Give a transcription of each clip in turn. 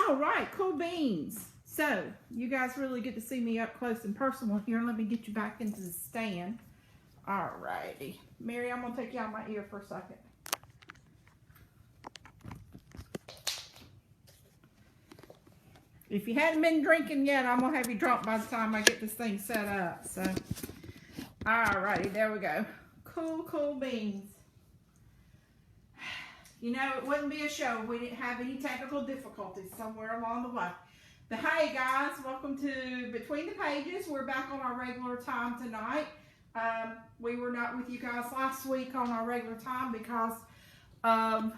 All right, cool beans. So, you guys really get to see me up close and personal here. Let me get you back into the stand. All righty. Mary, I'm going to take you out of my ear for a second. If you hadn't been drinking yet, I'm going to have you drunk by the time I get this thing set up. So, all righty, there we go. Cool beans. You know, it wouldn't be a show if we didn't have any technical difficulties somewhere along the way. But hey guys, welcome to Between the Pages. We're back on our regular time tonight. We were not with you guys last week on our regular time because of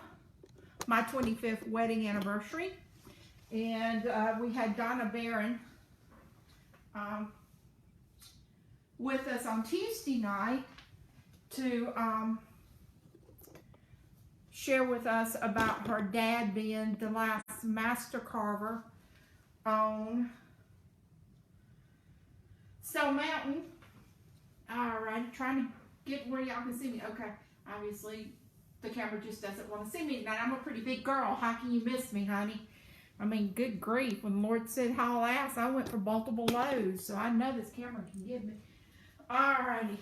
my 25th wedding anniversary. And we had Donna Barron with us on Tuesday night to share with us about her dad being the last master carver on Stone Mountain. Alright, trying to get where y'all can see me. Okay, obviously the camera just doesn't want to see me tonight. I'm a pretty big girl. How can you miss me, honey? I mean, good grief. When the Lord said haul ass, I went for multiple loads, so I know this camera can give me. Alrighty.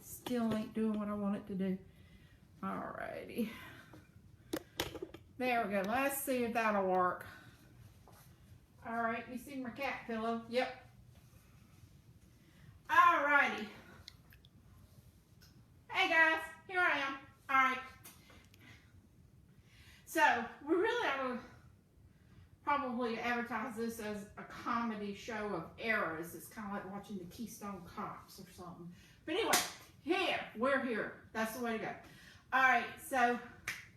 Still ain't doing what I want it to do. Alrighty. There we go. Let's see if that'll work. Alright, you see my cat pillow? Yep. Alrighty. Hey guys, here I am. Alright. So, we really ought to probably advertise this as a comedy show of errors. It's kind of like watching the Keystone Cops or something. But anyway, we're here. That's the way to go. Alright, so,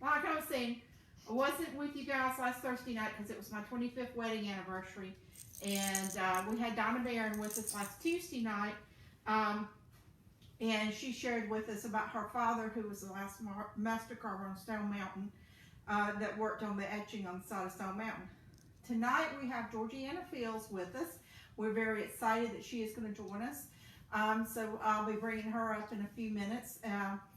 like I was saying, I wasn't with you guys last Thursday night because it was my 25th wedding anniversary. And we had Donna Barron with us last Tuesday night. And she shared with us about her father, who was the last master carver on Stone Mountain, that worked on the etching on the side of Stone Mountain. Tonight we have Georgiana Fieldsi with us. We're very excited that she is going to join us. So I'll be bringing her up in a few minutes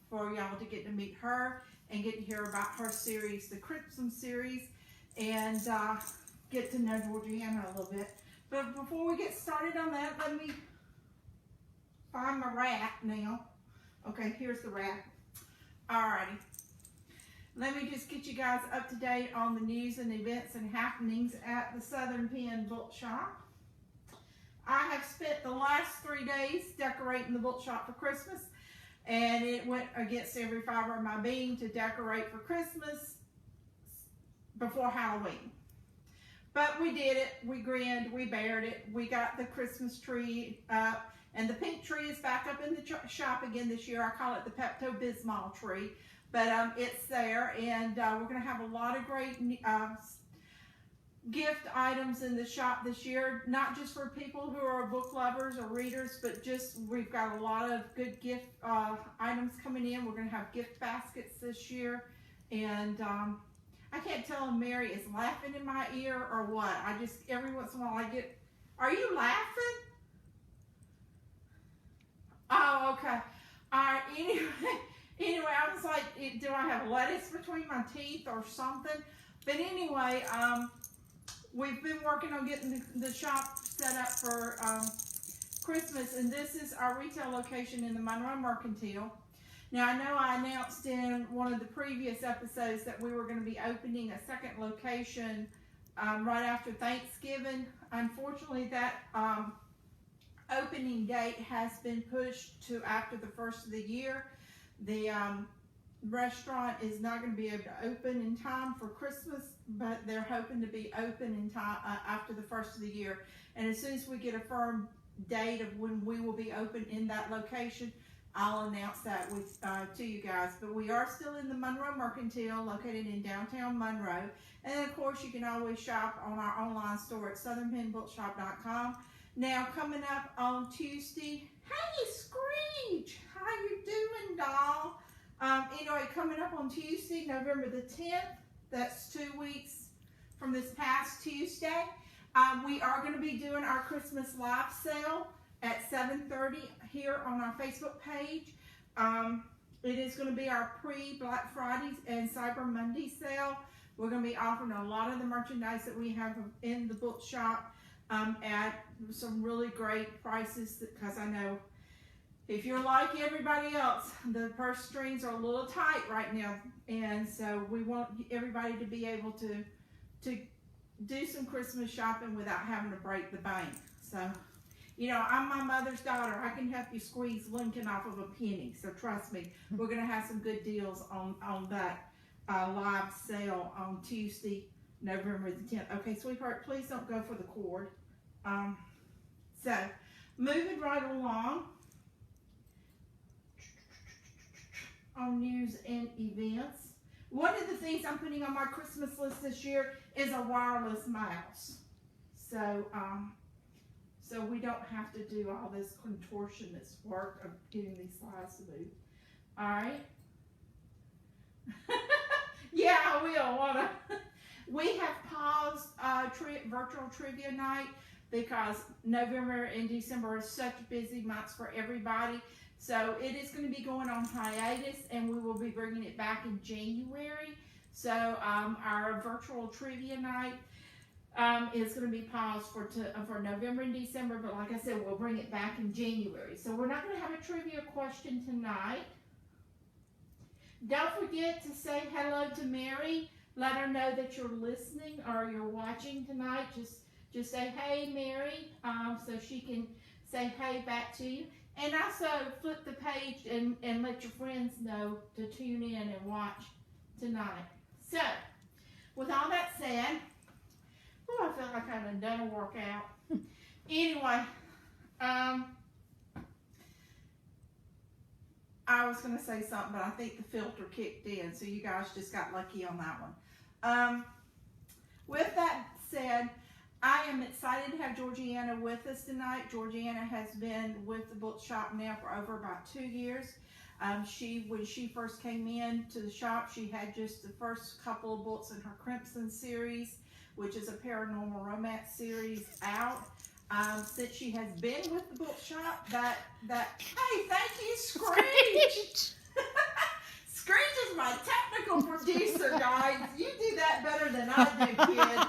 for y'all to get to meet her and get to hear about her series, the Crimson series, and get to know Georgiana a little bit. But before we get started on that, let me find my rat now. Okay, here's the rat. Alrighty. Let me just get you guys up to date on the news and events and happenings at the Southern Pen Bookshop. I have spent the last 3 days decorating the bookshop for Christmas, and it went against every fiber of my being to decorate for Christmas before Halloween. But we did it, we grinned, we bared it, we got the Christmas tree up, and the pink tree is back up in the shop again this year. I call it the Pepto-Bismol tree, but it's there, and we're going to have a lot of great gift items in the shop this year, not just for people who are book lovers or readers, but just we've got a lot of good gift items coming in. We're going to have gift baskets this year, and I can't tell if Mary is laughing in my ear or what. I just, every once in a while I get, are you laughing? Oh, okay. All right, anyway, I was like, do I have lettuce between my teeth or something? But anyway, we've been working on getting the shop set up for Christmas, and this is our retail location in the Monroe Mercantile. Now, I know I announced in one of the previous episodes that we were going to be opening a second location right after Thanksgiving. Unfortunately, that opening date has been pushed to after the first of the year. The restaurant is not going to be able to open in time for Christmas, but they're hoping to be open in time after the first of the year. And as soon as we get a firm date of when we will be open in that location, I'll announce that to you guys. But we are still in the Monroe Mercantile, located in downtown Monroe. And then, of course, you can always shop on our online store at southernpenbookshop.com. Now, coming up on Tuesday, hey, Screech, how you doing, doll? Anyway, coming up on Tuesday, November the 10th, that's 2 weeks from this past Tuesday, we are going to be doing our Christmas live sale at 7:30 here on our Facebook page. It is going to be our pre-Black Friday and Cyber Monday sale. We're going to be offering a lot of the merchandise that we have in the bookshop at some really great prices, because I know if you're like everybody else, the purse strings are a little tight right now, and so we want everybody to be able to do some Christmas shopping without having to break the bank. So, you know, I'm my mother's daughter. I can help you squeeze Lincoln off of a penny. So trust me, we're going to have some good deals on that live sale on Tuesday, November the 10th. Okay, sweetheart, please don't go for the cord. So, moving right along on news and events. One of the things I'm putting on my Christmas list this year is a wireless mouse. So, so we don't have to do all this contortionist work of getting these slides to move. All right. Yeah, I will. We have paused virtual trivia night because November and December are such busy months for everybody. So it is going to be going on hiatus, and we will be bringing it back in January. So our virtual trivia night is going to be paused for November and December, but like I said, we'll bring it back in January. So we're not going to have a trivia question tonight. Don't forget to say hello to Mary. Let her know that you're listening or you're watching tonight. Just say, hey, Mary, so she can say hey back to you. And also flip the page and let your friends know to tune in and watch tonight. So, with all that said, I feel like I've done a workout. Anyway, I was going to say something, but I think the filter kicked in, so you guys just got lucky on that one. With that said, I am excited to have Georgiana with us tonight. Georgiana has been with the bookshop now for over about 2 years. When she first came in to the shop, she had just the first couple of books in her Crimson series, which is a paranormal romance series out. Since she has been with the bookshop, hey, thank you, Screech! Screech is my technical producer, guys. You do that better than I do, kid.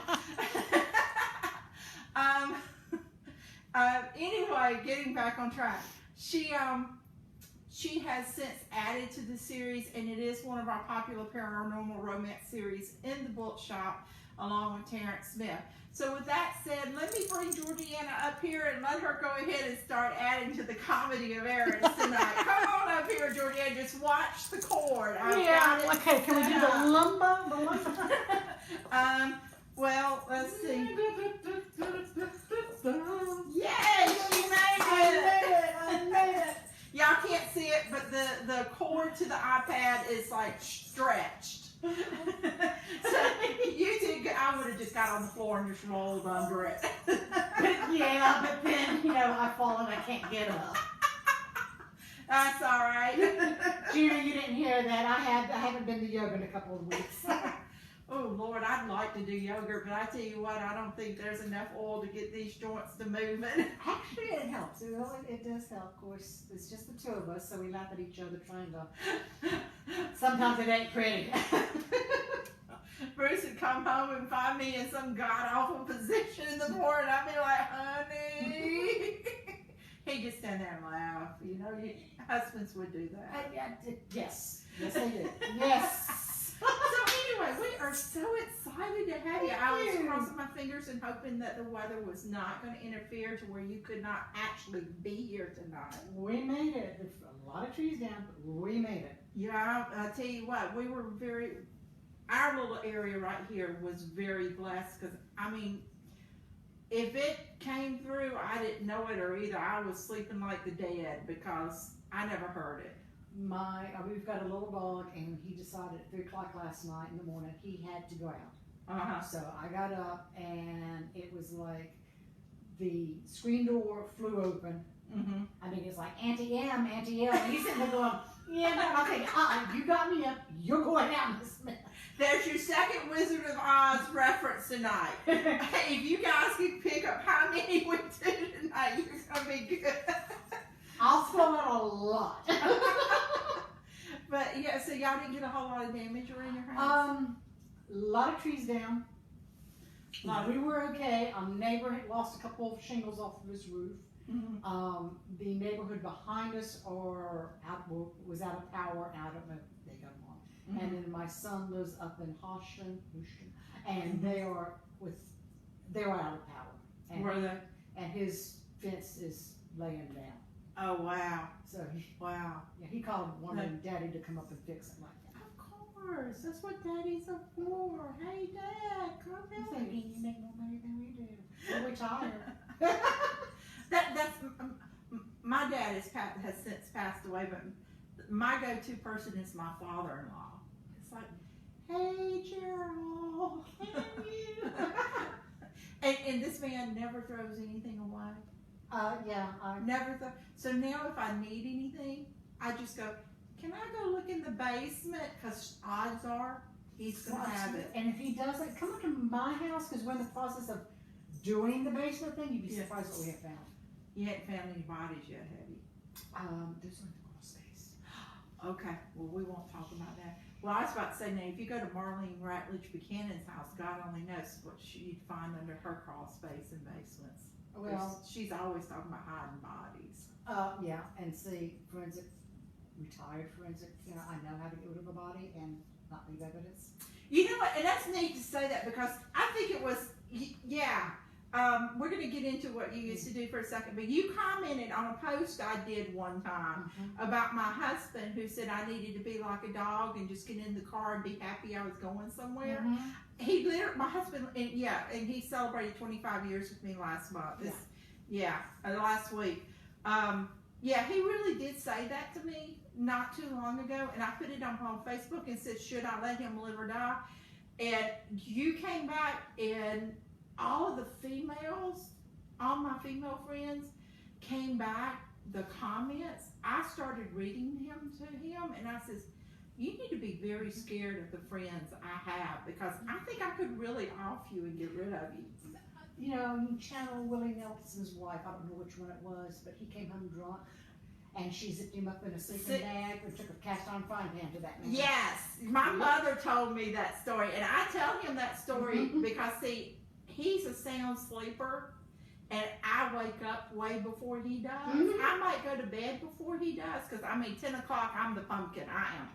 Anyway, getting back on track. She has since added to the series, and it is one of our popular paranormal romance series in the bookshop, along with Terrence Smith. So with that said, let me bring Georgiana up here and let her go ahead and start adding to the comedy of errors tonight. Come on up here, Georgiana. Just watch the cord. Yeah. Okay. Can we do the lumbo? Well, let's see. Yay! She made it! I made it! Y'all can't see it, but the cord to the iPad is like stretched. So you two, I would have just got on the floor and just rolled under it. Yeah, but then, I fall and I can't get up. That's all right. Gina, you didn't hear that. I haven't been to yoga in a couple of weeks. Oh, Lord, I'd like to do yoga, but I tell you what, I don't think there's enough oil to get these joints to moving. Actually, it helps. It does help. Of course, it's just the two of us, so we laugh at each other trying to... Sometimes it ain't pretty. Bruce would come home and find me in some god-awful position in the morning. I'd be like, honey. He'd just stand there and laugh. Husbands would do that. Yes. Yes, they do. Yes. So anyway, we are so excited to have you. I was crossing my fingers and hoping that the weather was not going to interfere to where you could not actually be here tonight. We made it. There's a lot of trees down, but we made it. Yeah, I tell you what, we were our little area right here was very blessed, because, if it came through, I didn't know it, or either I was sleeping like the dead, because I never heard it. We've got a little dog, and he decided at 3 o'clock last night in the morning he had to go out. So I got up, and it was like the screen door flew open. It's like, Auntie M, Auntie M. And he's sitting there going, yeah, no. I'm thinking, you got me up. You're going out in this minute. There's your second Wizard of Oz reference tonight. Hey, if you guys can pick up how many we do tonight, you're going to be good. I'll throw out a lot. But yeah, so y'all didn't get a whole lot of damage around your house? A lot of trees down. We were okay. Our neighbor had lost a couple of shingles off of his roof. Mm-hmm. The neighborhood behind us was out of power. I don't know if they got them on. Mm-hmm. And then my son lives up in Houston, and they are out of power. And Were they? And his fence is laying down. Oh wow! So Wow. yeah, he called one of them Daddy to come up and fix it like that. Of course, that's what daddies are for. Hey, Dad, come I'm help thinking me. you make more money than we do. We're retired. That's my dad has since passed away, but my go-to person is my father-in-law. It's like, hey, Gerald, hey, you. and this man never throws anything away. Yeah. Never throw. So now if I need anything, I just go, can I go look in the basement? Because odds are he's going to have it. And if he doesn't, come up to my house, because we're in the process of doing the basement thing. You'd be surprised what we have found. You hadn't found any bodies yet, have you? There's only the crawl space. Okay, well, we won't talk about that. Well, I was about to say, now, if you go to Marlene Ratledge Buchanan's house, God only knows what you'd find under her crawl space and basements. Well, she's always talking about hiding bodies. yeah, and see, retired forensic, I know how to get rid of a body and not leave evidence. You know what, and that's neat to say that because I think it was, we're going to get into what you used to do for a second, but you commented on a post I did one time about my husband who said I needed to be like a dog and just get in the car and be happy I was going somewhere. He literally, my husband, and he celebrated 25 years with me last month. Last week. He really did say that to me not too long ago, and I put it on Facebook and said, should I let him live or die? And you came back, and all of the females, all my female friends came back, the comments, I started reading him to him, and I says, you need to be very scared of the friends I have, because I think I could really off you and get rid of you. You know, you channel Willie Nelson's wife, I don't know which one it was, but he came home drunk, and she zipped him up in a sleeping bag and took a cast iron frying pan to that man. Yes, my mother told me that story, and I tell him that story because, see, he's a sound sleeper, and I wake up way before he does. I might go to bed before he does, because, 10 o'clock, I'm the pumpkin. I am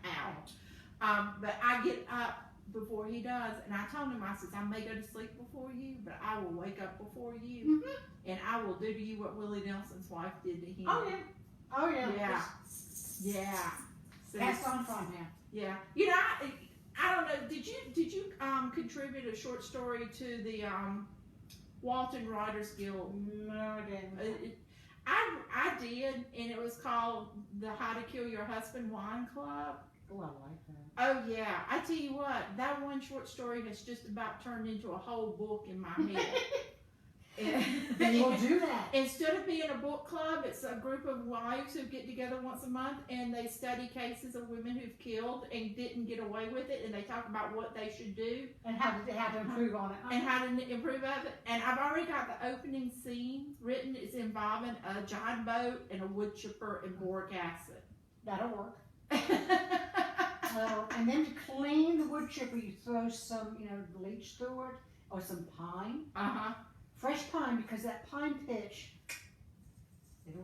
out. But I get up before he does, and I told him, I says, I may go to sleep before you, but I will wake up before you, and I will do to you what Willie Nelson's wife did to him. Oh, yeah. Yeah. So cast iron frying pan. Yeah. You know, I don't know, did you contribute a short story to the Walton Writers Guild? No, I didn't. I did, and it was called the How to Kill Your Husband Wine Club. Oh, I like that. Oh yeah, I tell you what, that one short story has just about turned into a whole book in my head. We'll do that. Instead of being a book club, it's a group of wives who get together once a month and they study cases of women who've killed and didn't get away with it, and they talk about what they should do and how to improve on it. And how to improve of it. And I've already got the opening scene written. It's involving a giant boat and a wood chipper and boric acid. That'll work. And then to clean the wood chipper, you throw some, bleach through it, or some pine. Fresh pine, because that pine pitch, it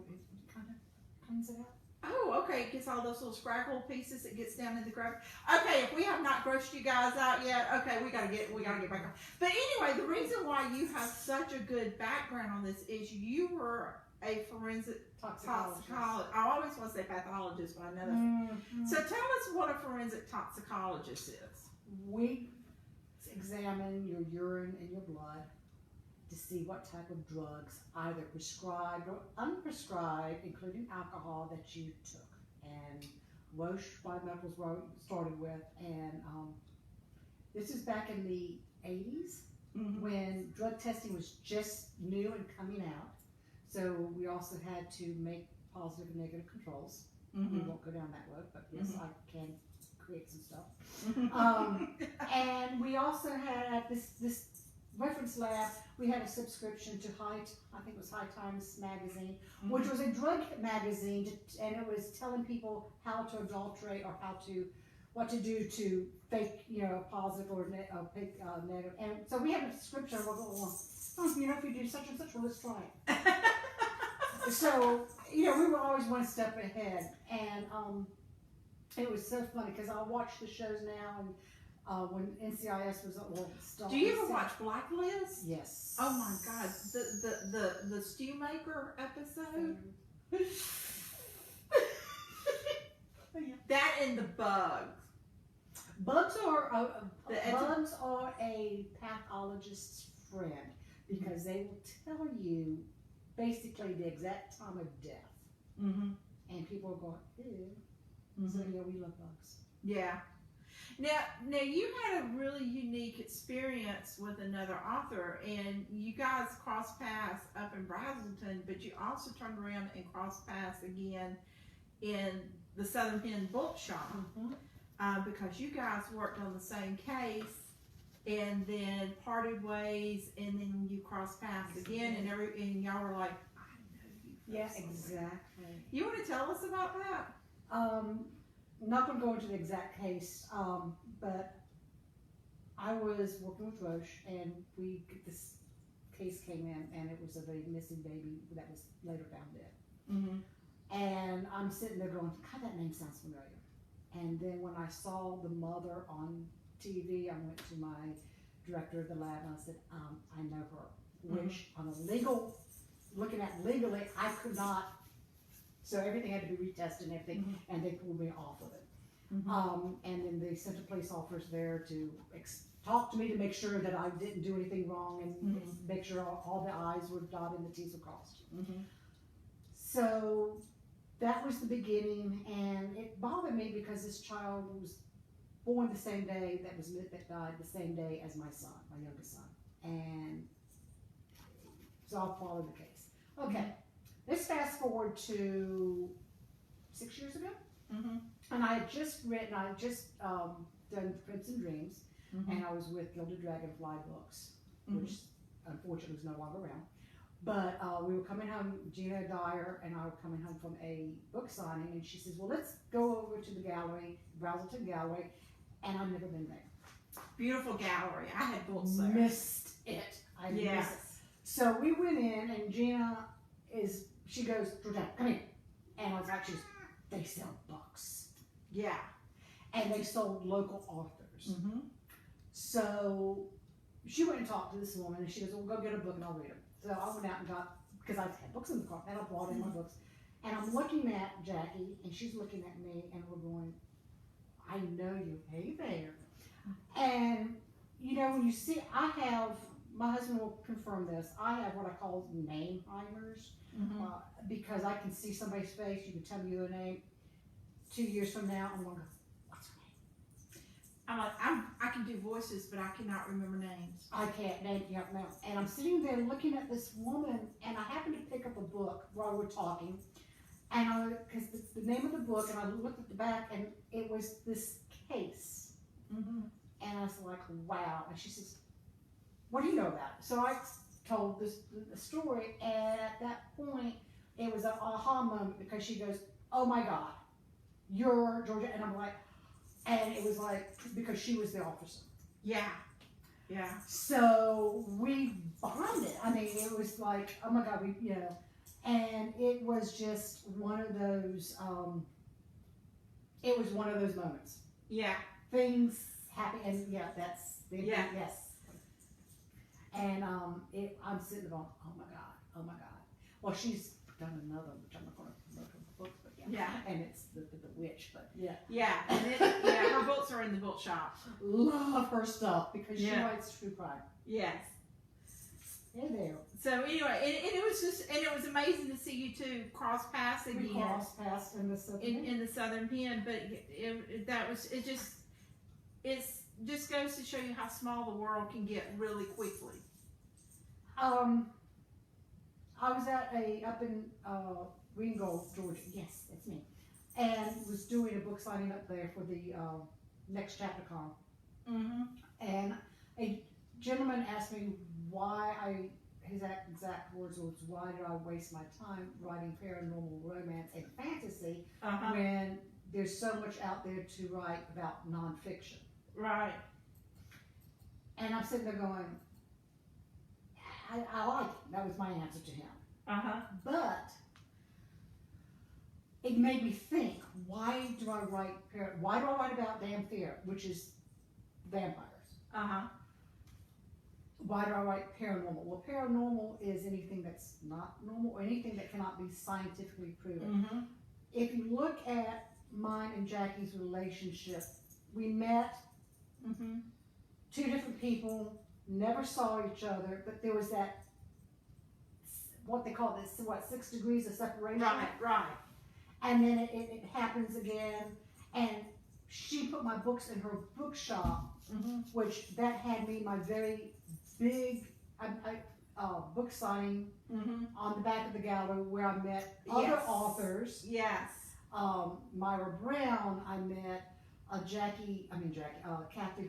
kind of cleans it out. Oh, okay. It gets all those little scraggle pieces. It gets down in the ground. Okay, if we have not grossed you guys out yet, okay, we gotta get back on. But anyway, the reason why you have such a good background on this is you were a forensic toxicologist. I always want to say pathologist, but I know that's. So tell us what a forensic toxicologist is. We examine your urine and your blood to see what type of drugs, either prescribed or unprescribed, including alcohol, that you took. And Roche Biomedicals started with, and this is back in the 80s when drug testing was just new and coming out. So we also had to make positive and negative controls. We won't go down that road, but yes, I can create some stuff. And we also had this reference lab, we had a subscription to I think it was High Times magazine, which was a drug magazine, and it was telling people how to adulterate or what to do to fake, positive or fake negative. And so we had a subscription. We're going, if you do such and such, well, let's try it. So, we were always one step ahead, and it was so funny because I watch the shows now, and when NCIS was Do you ever watch Blacklist? Yes. Oh my God, the stew maker episode. That and the bugs. Bugs are a pathologist's friend because they will tell you basically the exact time of death, and people are going, ew. So we love bugs. Yeah. Now you had a really unique experience with another author, and you guys crossed paths up in Brazelton, but you also turned around and crossed paths again in the Southern Pen Bookshop, because you guys worked on the same case, and then parted ways, and then you crossed paths again, and y'all were like, I know you. Yeah, exactly. You want to tell us about that? I'm not going to go into the exact case, but I was working with Roche, and this case came in, and it was of a missing baby that was later found dead. And I'm sitting there going, God, that name sounds familiar. And then when I saw the mother on TV, I went to my director of the lab, and I said, I know her. Which, on a looking at legally, I could not. So everything had to be retested and everything, and they pulled me off of it. And then they sent a police officer there to talk to me to make sure that I didn't do anything wrong, and make sure all the I's were dotted and the T's were crossed. So that was the beginning, and it bothered me because this child was born the same day that died the same day as my son, my youngest son, and so I'll follow the case. Okay. Let's fast forward to 6 years ago, and I had just done Prince and Dreams, and I was with Gilded Dragonfly Books, which unfortunately was no longer around. But we were coming home, Gina Dyer and I were coming home from a book signing, and she says, well, let's go over to the gallery, Brazelton Gallery, and I've never been there. Beautiful gallery. I had books there. Missed it. I missed it. So we went in, and Gina she goes, Georgiana, come in. And I was like, they sell books. Yeah. And they sold local authors. So she went and talked to this woman, and she goes, well, go get a book and I'll read them. So I went out and got, because I had books in the car, and I brought in my books. And I'm looking at Jackie, and she's looking at me, and we're going, I know you. Hey there. And, when you see, my husband will confirm this, I have what I call name-himers. Because I can see somebody's face, you can tell me their name. 2 years from now, I'm going to go, what's her name? I'm like, I can do voices, but I cannot remember names. I can't name you now. And I'm sitting there looking at this woman, and I happened to pick up a book while we're talking, and because the name of the book, and I looked at the back, and it was this case. And I was like, wow. And she says, what do you know about it? So I told the story, and at that point, it was an aha moment, because she goes, oh my God, you're Georgia, and I'm like, and it was like, because she was the officer. Yeah. So we bonded. I mean, it was like, oh my God, and it was just one of those, moments. Yeah. Things happen, and yes. And I'm sitting there going, oh my God. Well, she's done another, which I'm not going to promote her books, but yeah. And it's the witch, but yeah. Yeah, and her books are in the bookshop. Love her stuff because she writes true crime. Yes. Yeah, there. So anyway, and it was amazing to see you two cross paths again. We crossed paths in the Southern Pen, but it just goes to show you how small the world can get really quickly. I was up in Ringgold, Georgia. Yes, that's me. And was doing a book signing up there for the Next Chapter Con. And a gentleman asked me his exact words was, why did I waste my time writing paranormal romance and fantasy when there's so much out there to write about nonfiction? Right. And I'm sitting there going, I like it. That was my answer to him. But it made me think, why do I write about damn fear, which is vampires? Why do I write paranormal? Well, paranormal is anything that's not normal or anything that cannot be scientifically proven. If you look at mine and Jackie's relationship, we met, two different people, never saw each other, but there was that, what they call this, 6 degrees of separation? Right. And then it happens again, and she put my books in her bookshop, which that had me my very big book signing on the back of the gallery where I met other authors. Yes. Myra Brown, I met Kathy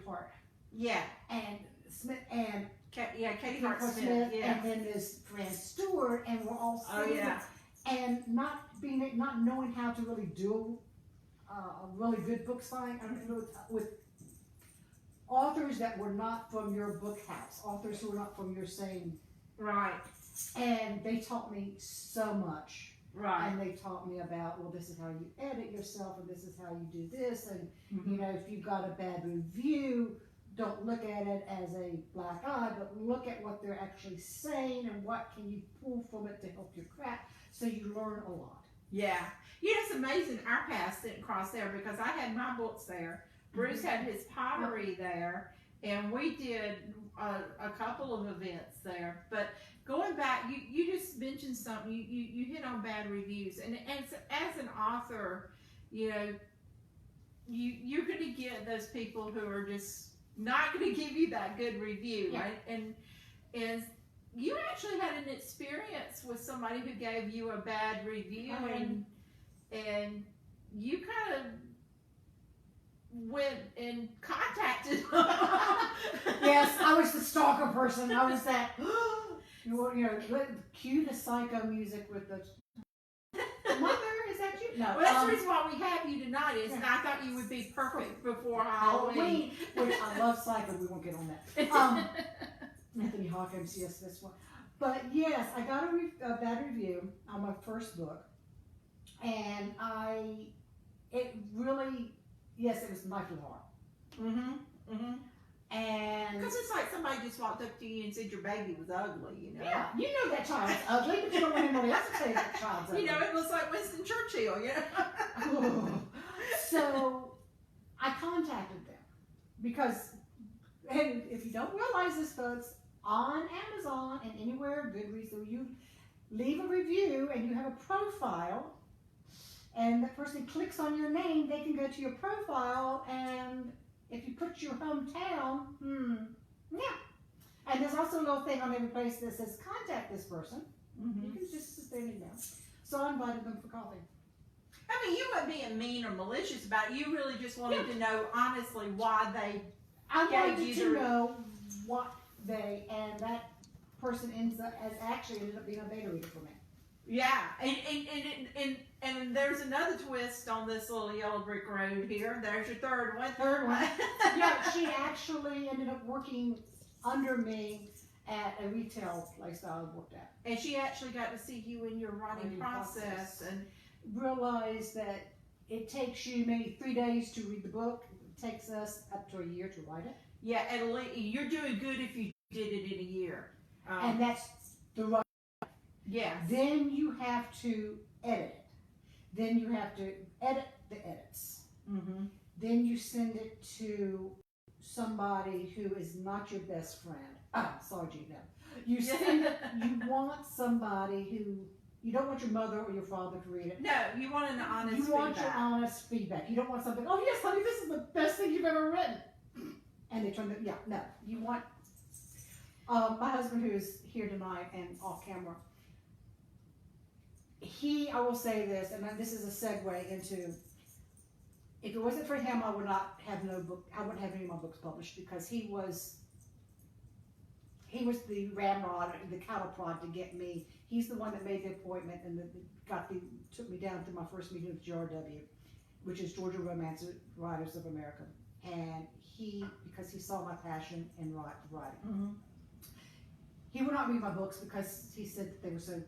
Hart. Yeah. And Smith and Katie Hart Smith. And then there's Fran Stewart, and we're all and not knowing how to really do a really good book signing with authors that were not from your book house, authors who were not from your same. Right. And they taught me so much. Right. And they taught me about, well, this is how you edit yourself, and this is how you do this, and you know, if you've got a bad review, don't look at it as a black eye, but look at what they're actually saying and what can you pull from it to help your craft, so you learn a lot. Yeah. You know, it's amazing our paths didn't cross there, because I had my books there. Bruce had his pottery there, and we did a couple of events there. But going back, you just mentioned something, you hit on bad reviews, and as an author, you know, you're going to get those people who are just not going to give you that good review, right? And you actually had an experience with somebody who gave you a bad review, and you kind of went and contacted them. Yes, I was the stalker person. I was that, you know, cue the psycho music with the, mother, is that you? No. Well, that's the reason why we have you tonight, is I thought you would be perfect before Halloween. Which I love psycho, we won't get on that. Anthony Hawkins, yes, this one. But yes, I got a bad review on my first book, and it was knifely hard. And because it's like somebody just walked up to you and said your baby was ugly, you know. Yeah, you know that child's ugly, but you don't want anybody else to say that child's ugly. You know, it looks like Winston Churchill, you know. So I contacted them because, and if you don't realize this, folks, on Amazon and anywhere, Goodreads, so you leave a review and you have a profile, and that person clicks on your name, they can go to your profile, and if you put your hometown, and there's also a little thing on every place that says contact this person. You can just stay down. So I invited them for coffee. I mean, you weren't being mean or malicious about it. You really just wanted to know honestly why they. I wanted to know what and that person ended up being a beta reader for me. Yeah, and there's another twist on this little yellow brick road here. There's your third one. Yeah, she actually ended up working under me at a retail place that I worked at. And she actually got to see you in your writing process and realized that it takes you maybe 3 days to read the book. It takes us up to a year to write it. Yeah, and you're doing good if you did it in a year. And that's the right. Yeah. Then you have to edit it. Then you have to edit the edits. Then you send it to somebody who is not your best friend. Sorry, Gina. You send it. You want somebody who. You don't want your mother or your father to read it. No, you want an honest feedback. You want your honest feedback. You don't want something, oh yes, honey, this is the best thing you've ever written. And they turn it, no. You want, my husband who is here tonight and off camera, I will say this, and this is a segue into, if it wasn't for him, I would not have I wouldn't have any of my books published, because he was he was the ramrod, the cattle prod to get me. He's the one that made the appointment and took me down to my first meeting with GRW, which is Georgia Romance Writers of America. And because he saw my passion in writing. Mm-hmm. He would not read my books because he said that they were so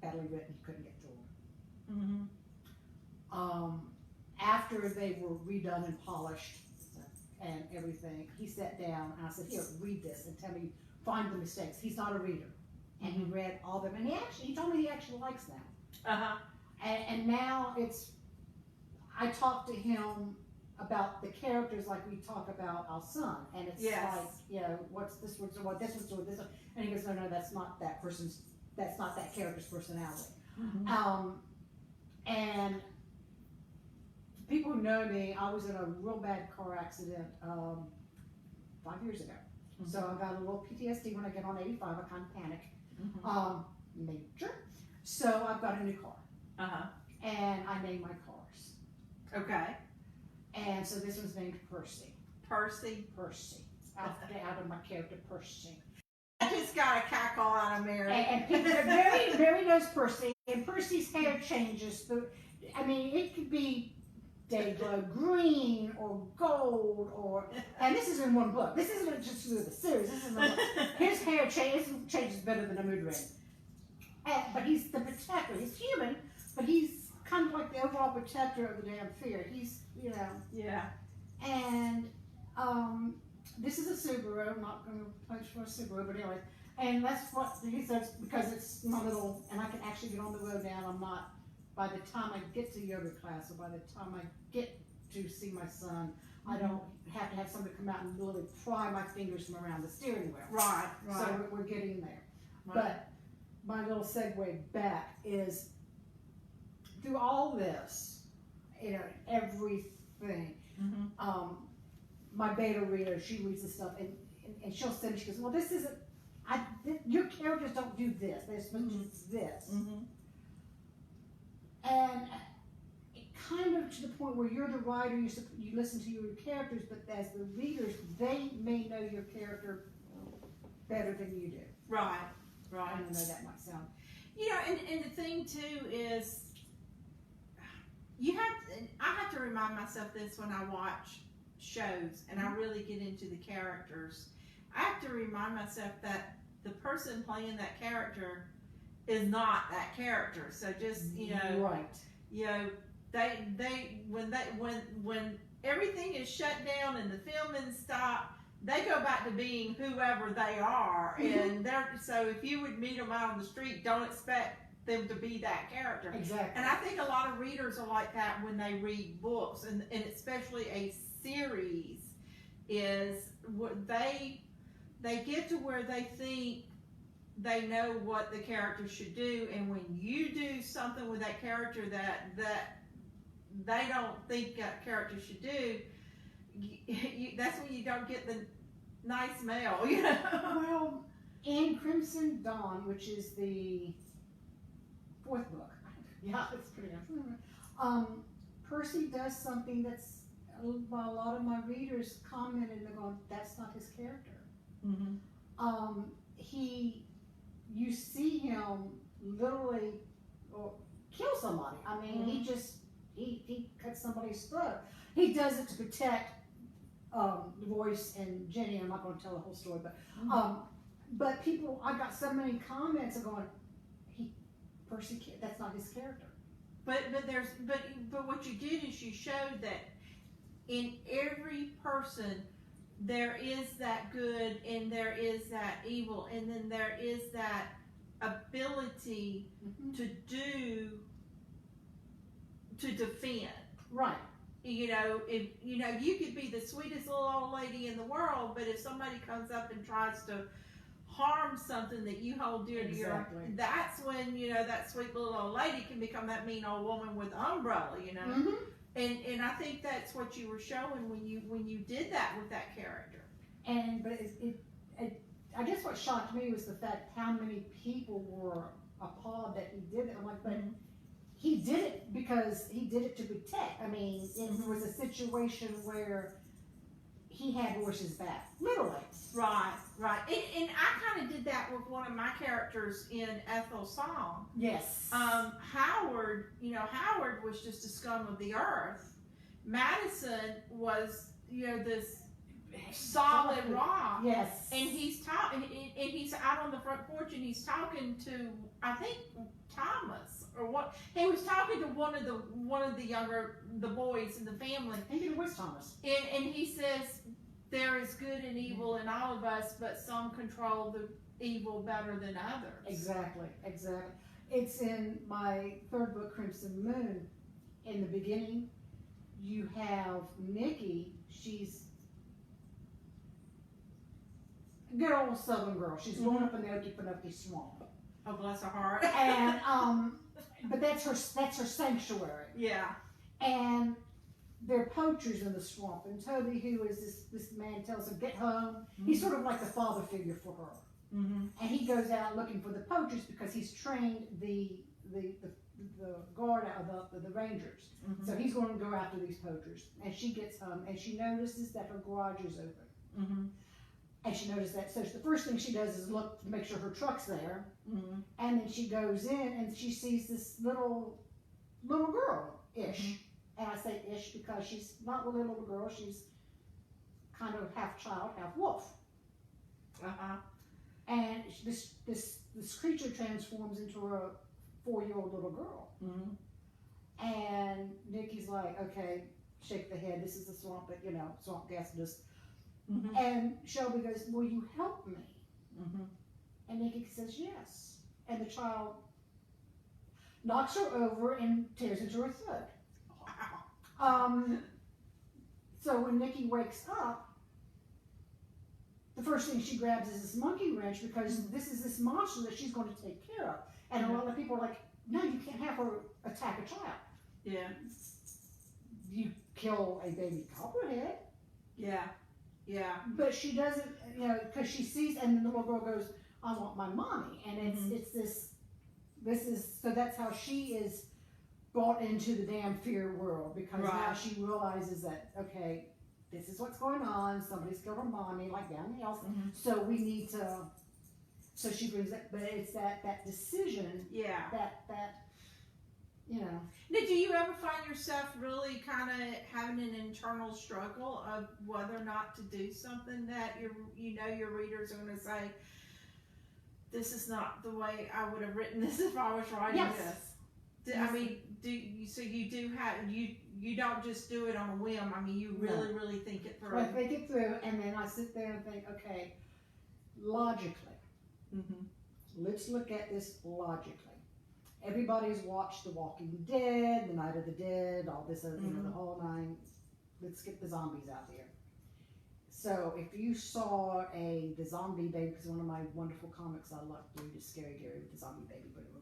badly written he couldn't get through them. Mm-hmm. After they were redone and polished and everything, he sat down and I said, here, read this and tell me, find the mistakes. He's not a reader. And he read all of them, and he told me he actually likes them. Uh-huh. And now I talk to him about the characters like we talk about our son, and it's like, what's this one's doing, this one's doing this one, and he goes, no, that's not that character's personality. Mm-hmm. And people who know me, I was in a real bad car accident 5 years ago. Mm-hmm. So I got a little PTSD when I get on 85, I kind of panic. Mm-hmm. Major. So I've got a new car. Uh-huh. And I name my cars. Okay. And so this one's named Percy. Percy. Out of my character, Percy. I just got a cackle out of Mary. And Mary knows Percy, and Percy's hair changes. It could be Dayglow green or gold and this is in one book. This isn't just through the series. This is his hair changes better than a mood ring. But he's the protector. He's human, but he's kind of like the overall protector of the damn fear. He's, Yeah. And this is a Subaru. I'm not going to place for a Subaru, but anyway. And that's what he says, because it's my little, and I can actually get on the road now. I'm not, by the time I get to yoga class or by the time I get to see my son, I don't have to have somebody come out and literally pry my fingers from around the steering wheel. Right. So we're getting there. Right. But my little segue back is, through all this, everything, my beta reader, she reads this stuff and she'll send, she goes, well, this isn't, your characters don't do this, they're supposed to do this. Mm-hmm. And it kind of to the point where you're the writer, you listen to your characters, but as the readers, they may know your character better than you do. Right. I don't know that might sound. And the thing too is, I have to remind myself this when I watch shows and I really get into the characters. I have to remind myself that the person playing that character is not that character. So just, right. When everything is shut down and the filming stopped, they go back to being whoever they are. And so if you would meet them out on the street, don't expect them to be that character. Exactly. And I think a lot of readers are like that when they read books, and especially a series, is what they get to where they think they know what the character should do, and when you do something with that character that they don't think that character should do, that's when you don't get the nice mail, Well, in Crimson Dawn, which is the 4th book, it's pretty nice. Percy does something that's, a lot of my readers commented and they're going, that's not his character. Mm-hmm. You see him literally kill somebody. He cuts somebody's throat. He does it to protect Royce and Jenny. I'm not going to tell the whole story, but people, I got so many comments of going, Percy, that's not his character. But what you did is you showed that in every person there is that good and there is that evil, and then there is that ability to defend. Right. If you could be the sweetest little old lady in the world, but if somebody comes up and tries to harm something that you hold dear to your, that's when that sweet little old lady can become that mean old woman with the umbrella. And I think that's what you were showing when you did that with that character. But I guess what shocked me was the fact how many people were appalled that he did it. I'm like, but he did it because he did it to protect. It was a situation where he had Royce's back, literally. Right. And I kind of did that with one of my characters in Ethel's song. Yes. Howard, Howard was just a scum of the earth. Madison was, this solid rock. Yes. And he's talking, and he's out on the front porch, and he's talking to, I think, Thomas or what? He was talking to one of the younger boys in the family. I think it was Thomas. And he says, there is good and evil in all of us, but some control the evil better than others. Exactly. It's in my third book, Crimson Moon. In the beginning, you have Nikki. She's a good old Southern girl. She's growing up in the Okefenokee swamp. Oh, bless her heart. And but that's her sanctuary. Yeah. And they're poachers in the swamp, and Toby, who is this man, tells her, get home. He's sort of like the father figure for her. And he goes out looking for the poachers because he's trained the guard out of the rangers. So he's going to go after these poachers. And she gets home, and she notices that her garage is open. And she noticed that. So the first thing she does is look to make sure her truck's there. And then she goes in, and she sees this little girl-ish. And I say ish because she's not really a little girl. She's kind of half child, half wolf. And this creature transforms into a 4-year-old little girl. And Nikki's like, okay, shake the head. This is the swamp, but swamp gas just. And Shelby goes, will you help me? And Nikki says yes. And the child knocks her over and tears into her throat. So when Nikki wakes up, the first thing she grabs is this monkey wrench because this is this monster that she's going to take care of. And a lot of people are like, no, you can't have her attack a child. Yeah. You kill a baby copperhead. Yeah. But she doesn't, because she sees, and the little girl goes, I want my mommy. And so that's how she is brought into the damn fear world, because now she realizes that, okay, this is what's going on. Somebody's killed her mommy, like down the house. So we need to. So she brings that, but it's that decision. Yeah. That. Now, do you ever find yourself really kind of having an internal struggle of whether or not to do something that your readers are going to say, this is not the way I would have written this if I was writing this? I mean, you don't just do it on a whim. I mean, you really think it through. I think it through, and then I sit there and think, okay, logically. Let's look at this logically. Everybody's watched The Walking Dead, The Night of the Dead, all this, the whole nine. Let's get the zombies out there. So if you saw the zombie baby, because one of my wonderful comics I love to read is Scary Gary with the zombie baby, but it was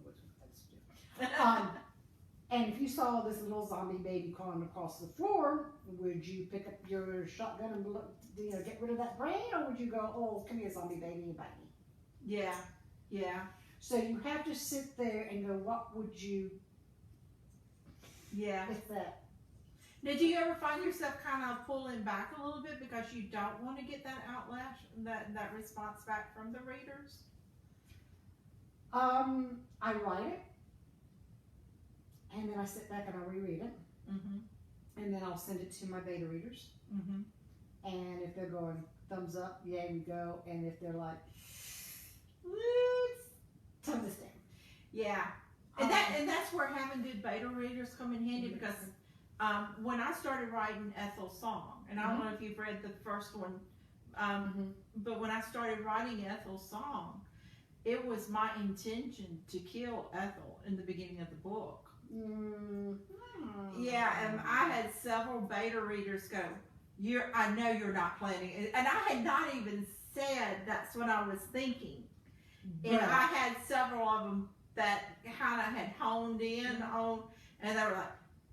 and if you saw this little zombie baby crawling across the floor, would you pick up your shotgun and get rid of that brain, or would you go, oh, come here, zombie baby, and bite me? Yeah. So you have to sit there and go, what would you? Yeah. With that. Now, do you ever find yourself kind of pulling back a little bit because you don't want to get that outlash, that response back from the readers? I write it, and then I sit back and I reread it, and then I'll send it to my beta readers. And if they're going thumbs up, yay, we go, and if they're like, let's tone this down. Yeah, and that's where having good beta readers come in handy, because when I started writing Ethel's song, and I don't know if you've read the first one, but when I started writing Ethel's song, it was my intention to kill Ethel in the beginning of the book. Yeah, and I had several beta readers go, I know you're not planning it. And I had not even said that's what I was thinking. And I had several of them that kind of had honed in on, and they were like,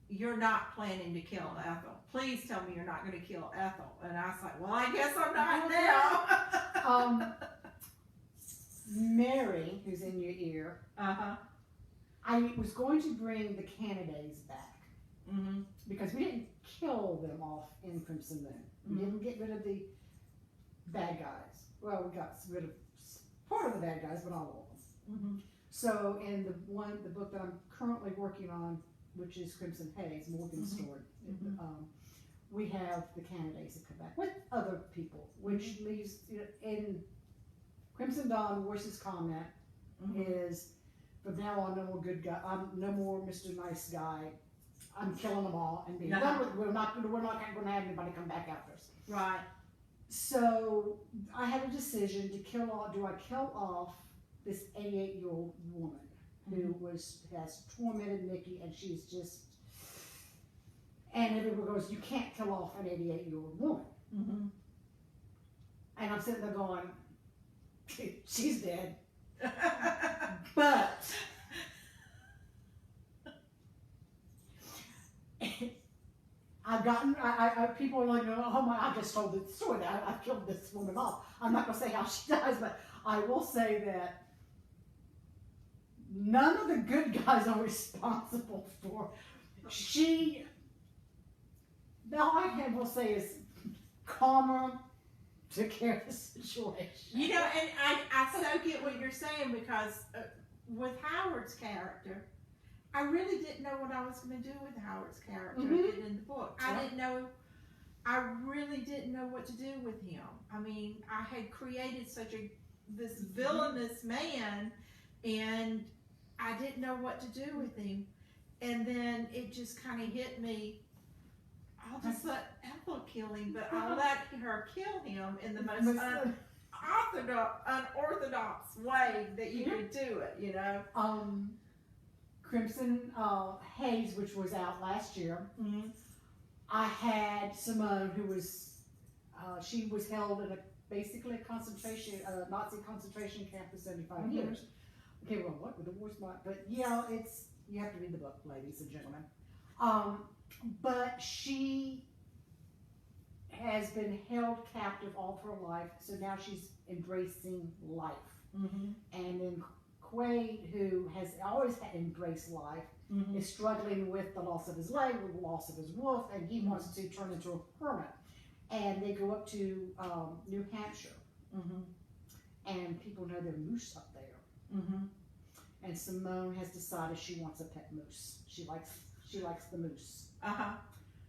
you're not planning to kill Ethel. Please tell me you're not going to kill Ethel. And I was like, well, I guess I'm not now. Mary, who's in your ear, I was going to bring the Canadas back, because we didn't kill them off in Crimson Moon. We didn't get rid of the bad guys. Well, we got rid of part of the bad guys, but not all of them. Mm-hmm. So in the book that I'm currently working on, which is Crimson Haze, Morgan's story, we have the candidates that come back with other people, which leaves, in Crimson Dawn, Royce's comment is, from now on, no more good guy, no more Mr. Nice Guy. I'm killing them all and being done with. We're not going to have anybody come back after us. Right. So I had a decision to kill off. Do I kill off this 88-year-old woman who has tormented Nikki, and she's just, and everyone goes, you can't kill off an 88-year-old woman. Mm-hmm. And I'm sitting there going, she's dead. But I've gotten, people are like, oh my, I just told the story that I killed this woman off. I'm not going to say how she dies, but I will say that none of the good guys are responsible for, now I will say is calmer, took care of the situation. You know, and I so get what you're saying, because with Howard's character, I really didn't know what I was going to do with Howard's character in the book. I really didn't know what to do with him. I mean, I had created this villainous man, and I didn't know what to do with him. And then it just kind of hit me. I'll just let Ethel kill him, but I'll let her kill him in the most unorthodox way that you could do it, you know. Crimson Haze, which was out last year. Mm-hmm. I had Simone, who was, she was held in basically a Nazi concentration camp for 75 years. Okay, well, what with the war's not, but yeah, you have to read the book, ladies and gentlemen. But she has been held captive all of her life, so now she's embracing life. Mm-hmm. And then Quaid, who has always embraced life, is struggling with the loss of his leg, with the loss of his wolf, and he wants to turn into a hermit. And they go up to New Hampshire, and people know there's moose up there. And Simone has decided she wants a pet moose. She likes the moose. I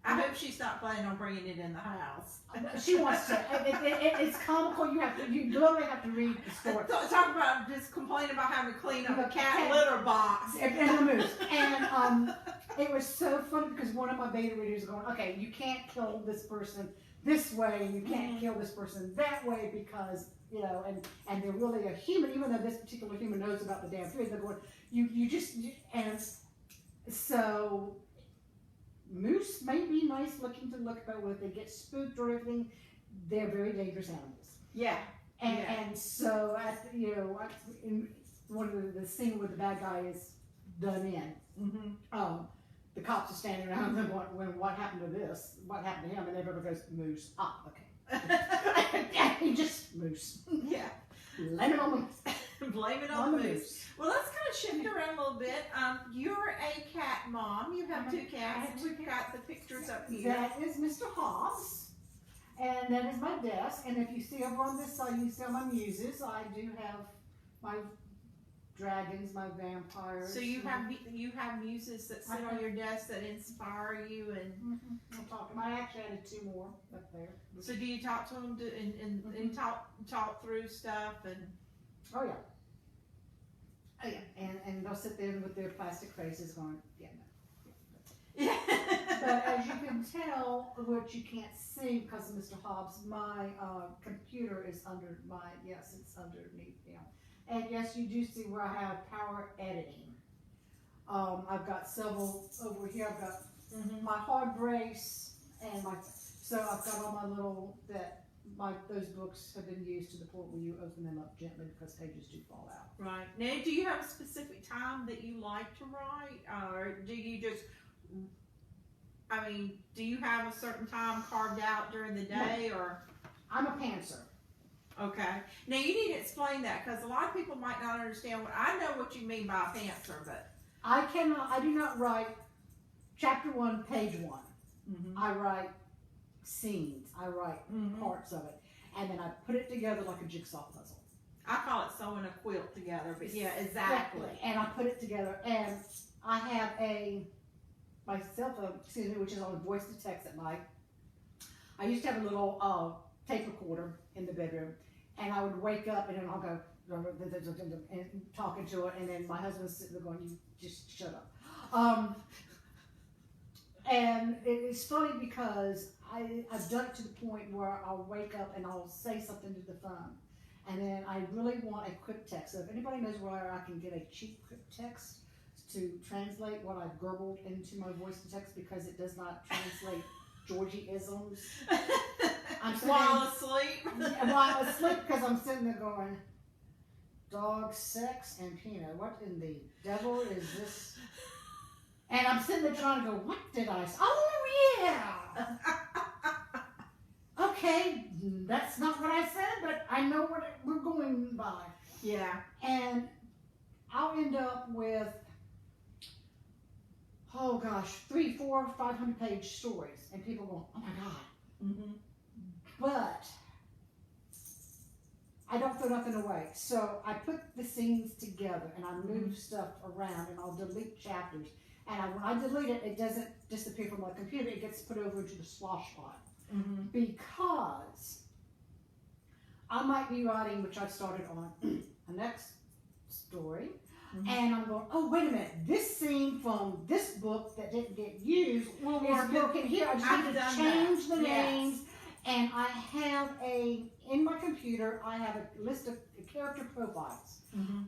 hope she's not planning on bringing it in the house. She wants to. It's comical. You literally have to read the story. Talk about just complaining about having to clean up a cat litter box and the moose. And it was so funny because one of my beta readers was going, okay, you can't kill this person this way, and you can't kill this person that way because, you know, and they're really a human, even though this particular human knows about the damn food. They're going, and so. Moose may be nice looking to look at, but if they get spooked or anything, they're very dangerous animals. Yeah. And so, in one of the scene where the bad guy is done in, the cops are standing around and what happened to this? What happened to him? And everybody goes, moose. Ah, okay. He just moose. Yeah. Blame it on the moose. Blame it on the moose. Well, let's kind of shift around a little bit. You're a cat mom. You have two cats. We've got the pictures up here. That is Mr. Hobbs, and that is my desk. And if you see over on this side, you see all my muses. I do have my dragons, my vampires. So you have muses that sit on your desk that inspire you, and I'll talk to them. I actually added 2 more up there. So do you talk to them and talk through stuff and? Oh yeah. Oh yeah, and they'll sit there with their plastic faces going, yeah, no. Yeah. But as you can tell, what you can't see because of Mr. Hobbs, my computer is it's underneath him. And yes, you do see where I have power editing. I've got several over here. I've got my hard brace and so I've got all my little, those books have been used to the point where you open them up gently because pages do fall out. Right. Now, do you have a specific time that you like to write? Or do you just, do you have a certain time carved out during the day? No. Or? I'm a pantser. Okay. Now, you need to explain that because a lot of people might not understand I know what you mean by a pantser, but. I do not write chapter 1, page 1. I write scenes. I write parts of it. And then I put it together like a jigsaw puzzle. I call it sewing a quilt together, but yeah, exactly. And I put it together, and I have my cell phone, excuse me, which is on voice to text at night. I used to have a little tape recorder in the bedroom, and I would wake up and then I'll go and talking to it, and then my husband's sitting there going, "You just shut up." And it's funny because I've done it to the point where I'll wake up and I'll say something to the phone, and then I really want a quick text. So if anybody knows where I can get a cheap quick text to translate what I've gurgled into my voice to text, because it does not translate Georgie-isms. While asleep? While asleep, because I'm sitting there going, dog, sex, and peanut. What in the devil is this? And I'm sitting there trying to go, what did I say? Oh, yeah! Okay, that's not what I said, but I know what we're going by. Yeah. And I'll end up with, oh gosh, 300, 400, 500 page stories. And people go, oh my God. Mm-hmm. But I don't throw nothing away. So I put the scenes together and I move stuff around, and I'll delete chapters. And when I delete it, it doesn't disappear from my computer. It gets put over into the slosh pile. Mm-hmm. Because I might be writing, which I've started on the next story, and I'm going, oh, wait a minute, this scene from this book that didn't get used is broken here. I just need to change the names. And I have in my computer, I have a list of character profiles,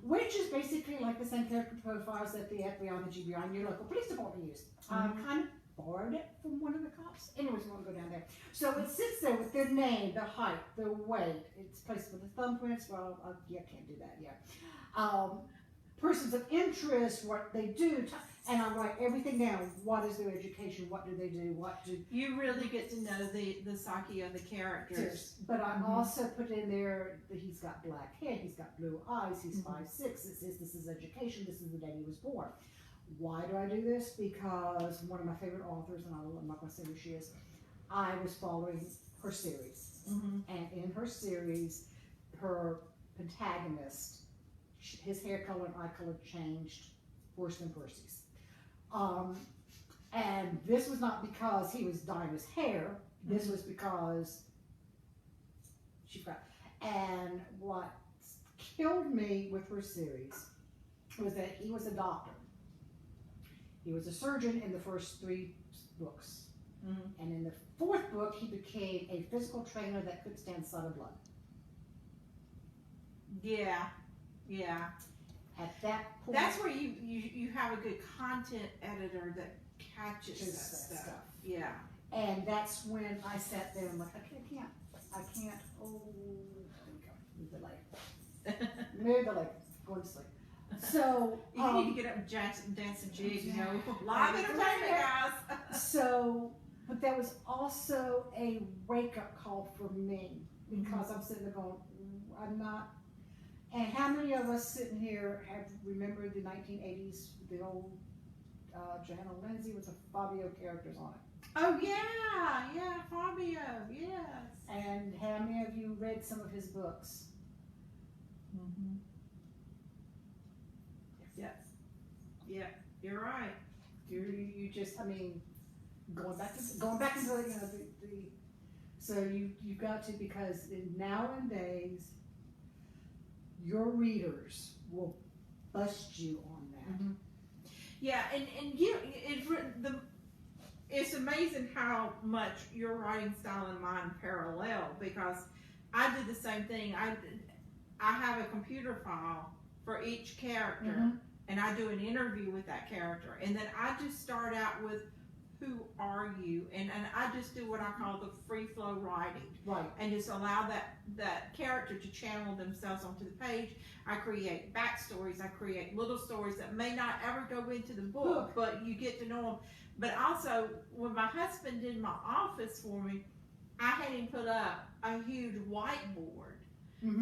which is basically like the same character profiles that the FBI, the GBI, and your local police department use. I kind of borrowed it from one of the cops. Anyways, we won't go down there. So it sits there with their name, their height, their weight. It's placed with the thumbprints. Well, yeah, can't do that yet. Persons of interest, what they do, and I write everything down. What is their education? What do they do? What do you really get to know the psyche of the characters? But I also put in there that he's got black hair, he's got blue eyes, he's 5'6". It says this is education. This is the day he was born. Why do I do this? Because one of my favorite authors, and I'm not going to say who she is, I was following her series, and in her series, her protagonist, his hair color and eye color changed worse than Percy's. And this was not because he was dyeing his hair. This was because she forgot. And what killed me with her series was that he was a doctor. He was a surgeon in the first 3 books. And in the 4th book, he became a physical trainer that could stand sudden blood. Yeah. Yeah. At that point, that's where you have a good content editor that catches that stuff. Yeah. And that's when I sat there and like, I can't. Oh, there we go. Move the leg. Move the leg. Go to sleep. So you need to get up and dance a jig, you know. Live entertainment, guys. So, but that was also a wake-up call for me, because I'm sitting there going, I'm not. And how many of us sitting here have remembered the 1980s, the old Johanna Lindsay with the Fabio characters on it? Oh yeah, Fabio, yes. And how many of you read some of his books? Yes. Yeah, you're right. You just, I mean, going back into the so you got to, because in nowadays your readers will bust you on that. Yeah, and it's amazing how much your writing style and mine parallel, because I did the same thing. I have a computer file for each character, and I do an interview with that character, and then I just start out with, who are you? And I just do what I call the free flow writing. Right. And just allow that character to channel themselves onto the page. I create backstories. I create little stories that may not ever go into the book, but you get to know them. But also, when my husband did my office for me, I had him put up a huge whiteboard.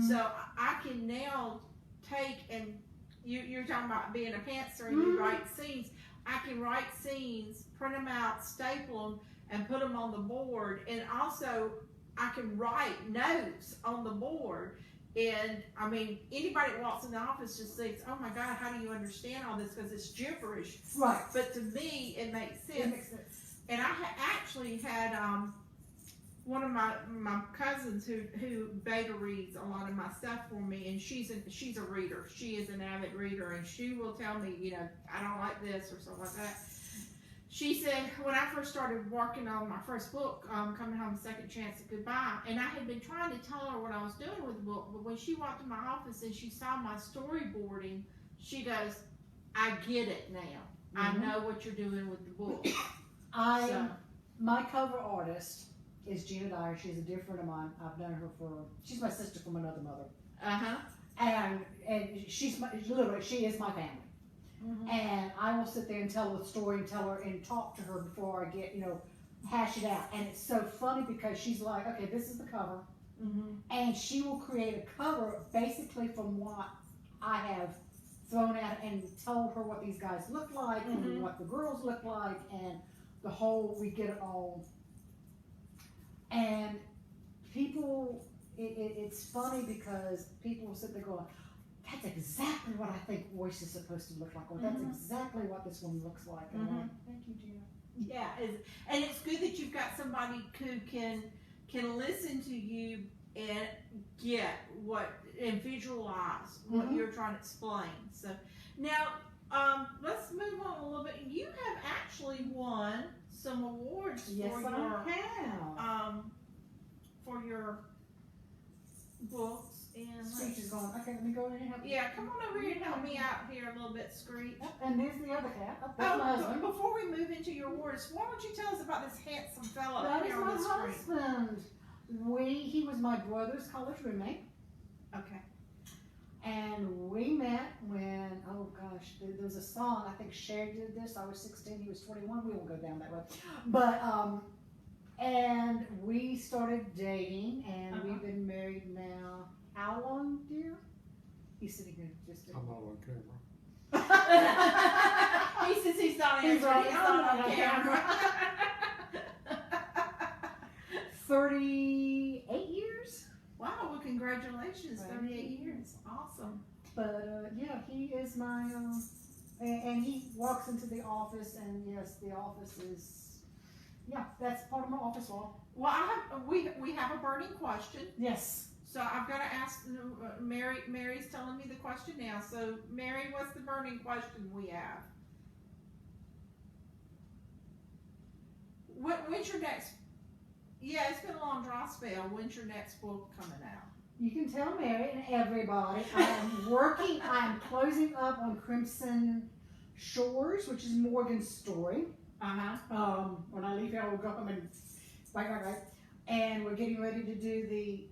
So I can now take, and you're talking about being a pantser and you write scenes. I can write scenes, print them out, staple them, and put them on the board. And also, I can write notes on the board And I mean, anybody that walks in the office just thinks, "Oh my God, how do you understand all this?" Because it's gibberish. Right. But to me, it makes sense. It makes sense. And I actually had one of my cousins who beta reads a lot of my stuff for me, and she's a reader. She is an avid reader, and she will tell me, you know, I don't like this or something like that. She said, when I first started working on my first book, Coming Home, Second Chance at Goodbye, and I had been trying to tell her what I was doing with the book, but when she walked in my office and she saw my storyboarding, she goes, "I get it now. I know what you're doing with the book." My cover artist is Gina Dyer. She's a dear friend of mine. I've known her she's my sister from another mother. And she's literally, she is my family. And I will sit there and tell the story and tell her and talk to her before I get, hash it out. And it's so funny because she's like, okay, this is the cover. And she will create a cover basically from what I have thrown out and told her what these guys look like and what the girls look like and the whole, we get it all. And people, it's funny because people will sit there going, "That's exactly what I think voice is supposed to look like," or "That's exactly what this one looks like." And I'm like, "Thank you, Gina." Yeah, and it's good that you've got somebody who can listen to you and get and visualize what you're trying to explain. So now, let's move on a little bit. You have actually won some awards for your books. And Screech is going, okay, let me go in and help you. Yeah, come on over here and help me out here a little bit, Screech. Yep, and there's the other cat. That's my husband. Before we move into your awards, why don't you tell us about this handsome fellow That is here on my the screen? husband. He was my brother's college roommate. Okay. And we met when, oh gosh, there was a song, I think Sherry did this. I was 16, he was 21. We won't go down that road. But, and we started dating, and we've been married now. How long, dear? He's sitting here just. I'm not on camera. He says he's not answering. He's not on camera. 38 years. Wow, well, congratulations, 38 years. Awesome. But, yeah, he is my, and he walks into the office, and yes, the office is, yeah, that's part of my office wall. Well, we have a burning question. Yes. So I've got to ask Mary. Mary's telling me the question now. So Mary, what's the burning question we have? When's your next? Yeah, it's been a long dry spell. When's your next book coming out? You can tell Mary and everybody. I'm closing up on Crimson Shores, which is Morgan's story. When I leave here, I will go home and right. And we're getting ready to do the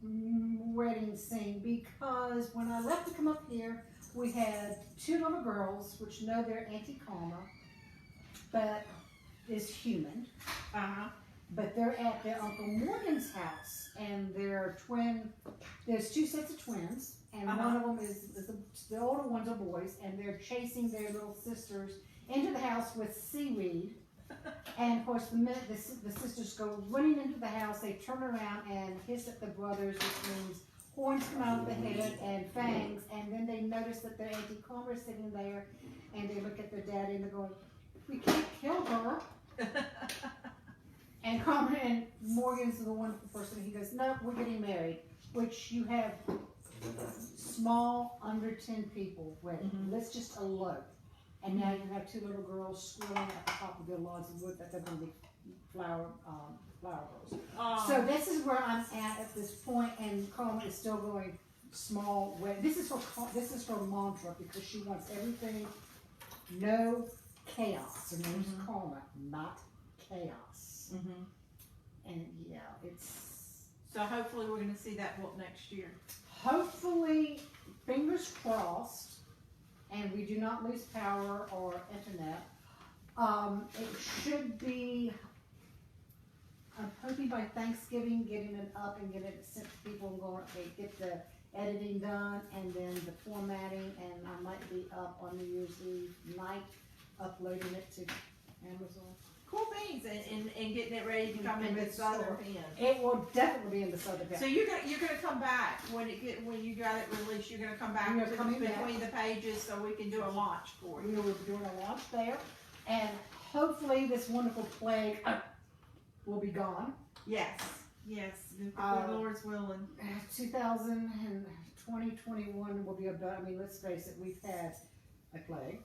wedding scene because when I left to come up here, we had two little girls, which know their Auntie Karma, but is human. But they're at their Uncle Morgan's house, and they're there's two sets of twins, and one of them is the older ones are boys, and they're chasing their little sisters into the house with seaweed. And of course, the minute the sisters go running into the house, they turn around and hiss at the brothers, which means horns come out of the head and fangs. And then they notice that their Auntie Karma is sitting there, and they look at their daddy and they're going, "We can't kill her." And Karma and Morgan's the wonderful person. He goes, "No, we're getting married," which you have small, under 10 people wedding. Let's just elope. And now you have two little girls squirreling at the top of their logs of wood that they're going to be flower girls. So this is where I'm at this point, and Karma is still going small wedding. This is her mantra because she wants everything, no chaos. Her name's Karma, not chaos. And yeah, it's. So hopefully we're going to see that book next year. Hopefully, fingers crossed. And we do not lose power or internet. It should be, I'm hoping by Thanksgiving, getting it up and getting it sent to people and going, okay, get the editing done and then the formatting, and I might be up on New Year's Eve night uploading it to Amazon. cool beans and getting it ready to come into Southern Pen. It will definitely be in the Southern Pen. So you're gonna come back when you got it released. You're gonna come back between the pages so we can do a launch for you. We will be doing a launch there, and hopefully this wonderful plague will be gone. Yes, if the Lord's willing. 2021 will be about. I mean, let's face it. We've had a plague,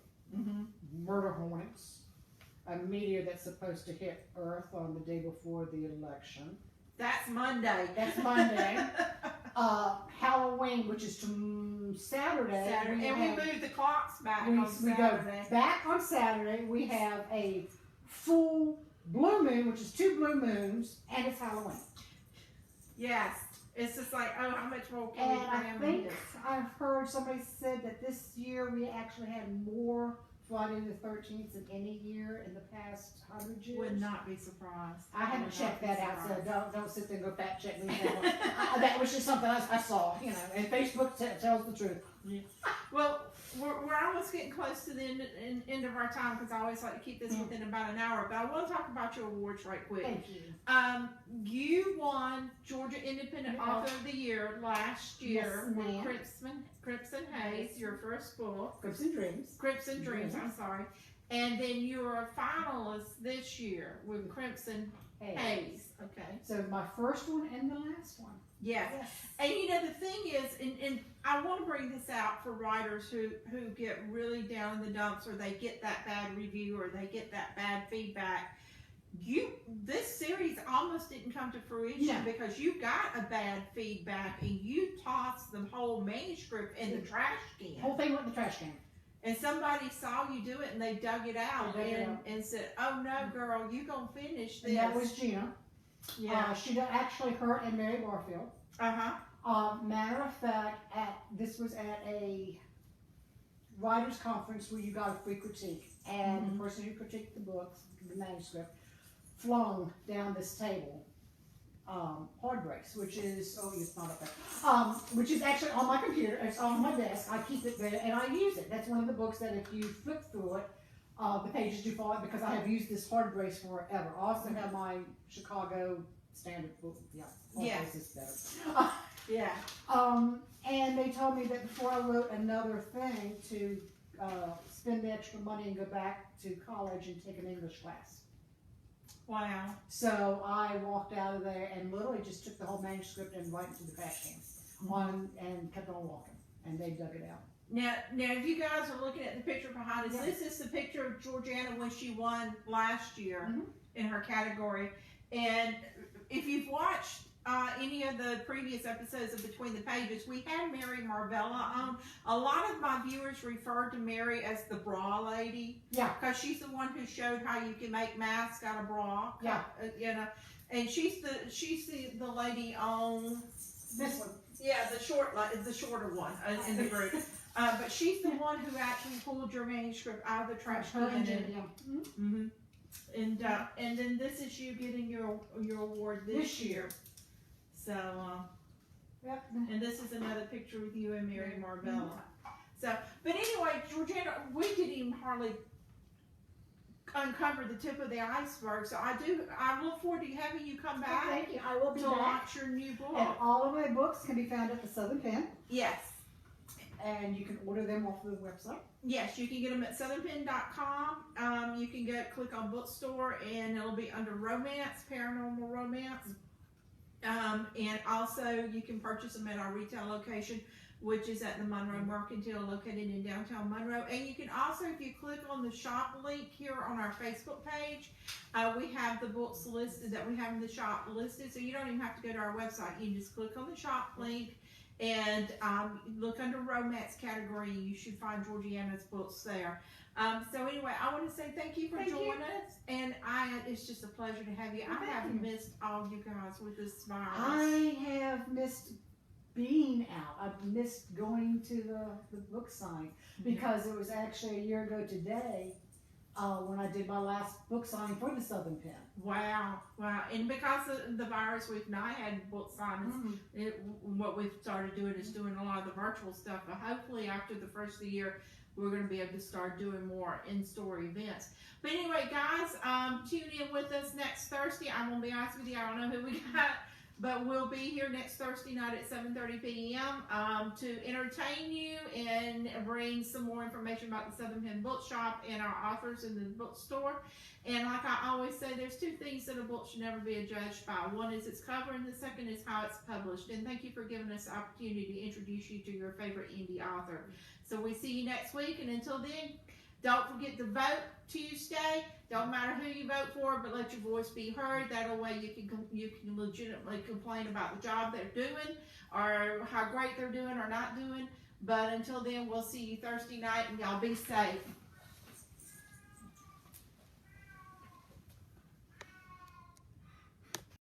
murder hornets, a meteor that's supposed to hit Earth on the day before the election. That's Monday. Halloween, which is Saturday. And we move the clocks back on Saturday. We go back on Saturday. We have a full blue moon, which is 2 blue moons, and it's Halloween. Yes. It's just like, oh, how much more can we cram in this? I've heard somebody said that this year we actually had more Friday the 13th than any year in the past 100 years. Would not be surprised. I haven't checked that out, so don't sit there and go fact check me. That was just something I saw, you know, and Facebook tells the truth. Yeah. Well, we're almost getting close to the end of our time because I always like to keep this within about an hour. But I want to talk about your awards right quick. Thank you. You won Georgia Independent Author of the Year last year with Crimson Haze, your first book. Crimson Dreams. I'm sorry. And then you were a finalist this year with Crimson Haze. Okay. So my first one and the last one. Yes. And you know, the thing is, and I want to bring this out for writers who get really down in the dumps, or they get that bad review, or they get that bad feedback. This series almost didn't come to fruition because you got a bad feedback and you tossed the whole manuscript in the trash can. The whole thing went in the trash can. And somebody saw you do it and they dug it out and said, "Oh no, girl, you gonna finish this." And that was Gina. Yeah. She actually, her and Mary Barfield. Matter of fact, this was at a writers conference where you got a free critique, and the person who critiqued the books, the manuscript, flung down this table hard breaks, which is it's not up there, which is actually on my computer. It's on my desk. I keep it there and I use it. That's one of the books that if you flip through it, the pages do fall out because I have used this hard brace forever. I also have my Chicago standard book. This is better. And they told me that before I wrote another thing to spend the extra money and go back to college and take an English class. Wow. So I walked out of there and literally just took the whole manuscript and right into the trash can and kept on walking. And they dug it out. Now, if you guys are looking at the picture behind us, this is the picture of Georgiana when she won last year in her category. And if you've watched any of the previous episodes of Between the Pages, we had Mary Marvella on. A lot of my viewers referred to Mary as the bra lady. Yeah. Because she's the one who showed how you can make masks out of bra. Yeah. You know, and she's the lady on this one. Yeah, the shorter one in the group. But she's the one who actually pulled your manuscript out of the trash can. And then this is you getting your award this year. So, and this is another picture with you and Mary Marvella. So, but anyway, Georgiana, we didn't even hardly uncover the tip of the iceberg. So I look forward to having you come back. Thank you. I will be to back. launch your new book. And all of my books can be found at the Southern Pen. Yes. And you can order them off the website. Yes, you can get them at southernpen.com. You can click on bookstore, and it'll be under romance, paranormal romance. And also you can purchase them at our retail location, which is at the Monroe Mercantile, located in downtown Monroe. And you can also, if you click on the shop link here on our Facebook page, we have the books listed that we have in the shop listed. So you don't even have to go to our website. You just click on the shop link and look under romance category. You should find Georgiana's books there. So anyway, I want to say thank you for joining us, and it's just a pleasure to have you. I have missed all you guys with this virus. I have missed being out. I've missed going to the book sign because it was actually a year ago today when I did my last book signing for the Southern Pen. Wow. And because of the virus, we've not had book signings. What we've started doing is doing a lot of the virtual stuff, but hopefully after the first of the year, we're going to be able to start doing more in-store events. But anyway, guys, tune in with us next Thursday. I'm going to be honest with you, I don't know who we got, but we'll be here next Thursday night at 7:30 p.m. To entertain you and bring some more information about the Southern Pen Bookshop and our authors in the bookstore. And like I always say, there's two things that a book should never be judged by. One is its cover, and the second is how it's published. And thank you for giving us the opportunity to introduce you to your favorite indie author. So we see you next week, and until then, don't forget to vote Tuesday. Don't matter who you vote for, but let your voice be heard. That way you can legitimately complain about the job they're doing or how great they're doing or not doing. But until then, we'll see you Thursday night, and y'all be safe.